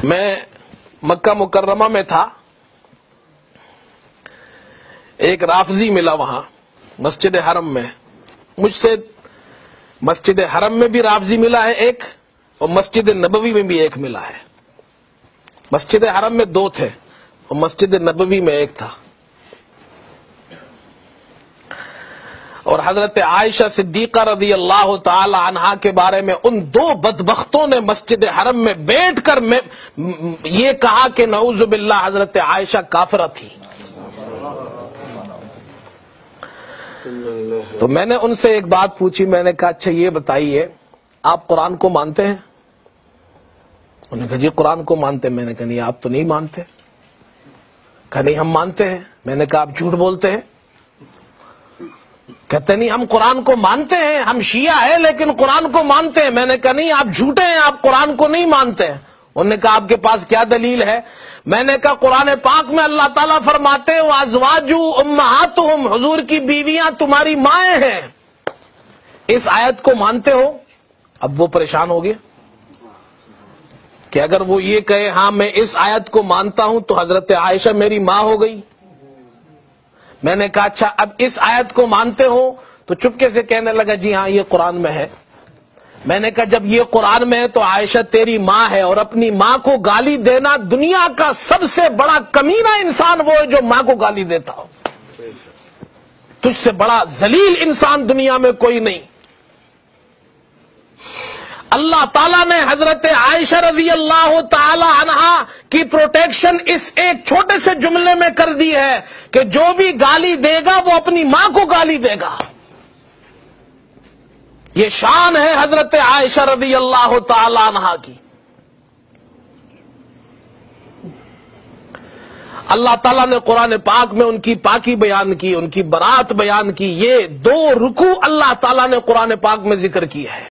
میں مکہ مکرمہ میں تھا، ایک رافضی ملا وہاں مسجد حرم میں. مجھ سے مسجد حرم میں بھی رافضی ملا ہے ایک، اور مسجد نبوی میں بھی ایک ملا ہے. مسجد حرم میں دو تھے اور مسجد نبوی میں ایک تھا. اور حضرت عائشہ صدیقہ رضی اللہ تعالی عنہا کے بارے میں ان دو بدبختوں نے مسجد حرم میں بیٹھ کر یہ کہا کہ نعوذ باللہ حضرت عائشہ کافرہ تھی. تو میں نے ان سے ایک بات پوچھی، میں نے کہا اچھا یہ بتائیے آپ قرآن کو مانتے ہیں؟ انہوں نے کہا جی قرآن کو مانتے ہیں. میں نے کہا نہیں آپ تو نہیں مانتے. کہا نہیں ہم مانتے ہیں. میں نے کہا آپ جھوٹ بولتے ہیں. کہتے نہیں ہم قرآن کو مانتے ہیں، ہم شیعہ ہیں لیکن قرآن کو مانتے ہیں. میں نے کہا نہیں آپ جھوٹے ہیں، آپ قرآن کو نہیں مانتے ہیں. انہوں نے کہا آپ کے پاس کیا دلیل ہے؟ میں نے کہا قرآن پاک میں اللہ تعالیٰ فرماتے ہیں وَأَزْوَاجُ أُمَّهَاتُهُمْ، حضور کی بیویاں تمہاری مائیں ہیں. اس آیت کو مانتے ہو؟ اب وہ پریشان ہو گئے کہ اگر وہ یہ کہے ہاں میں اس آیت کو مانتا ہوں تو حضرت عائشہ میری ماں ہو گئی. میں نے کہا اچھا اب اس آیت کو مانتے ہو؟ تو چپکے سے کہنے لگا جی ہاں یہ قرآن میں ہے. میں نے کہا جب یہ قرآن میں ہے تو عائشہ تیری ماں ہے، اور اپنی ماں کو گالی دینا دنیا کا سب سے بڑا کمینہ انسان وہ ہے جو ماں کو گالی دیتا ہو. تجھ سے بڑا ذلیل انسان دنیا میں کوئی نہیں. اللہ تعالیٰ نے حضرت عائشہ رضی اللہ تعالی عنہا کی پروٹیکشن اس ایک چھوٹے سے جملے میں کر دی ہے کہ جو بھی گالی دے گا وہ اپنی ماں کو گالی دے گا. یہ شان ہے حضرت عائشہ رضی اللہ تعالی عنہا کی. اللہ تعالیٰ نے قرآن پاک میں ان کی پاکی بیان کی، ان کی برات بیان کی. یہ دو رکوع اللہ تعالیٰ نے قرآن پاک میں ذکر کی ہے.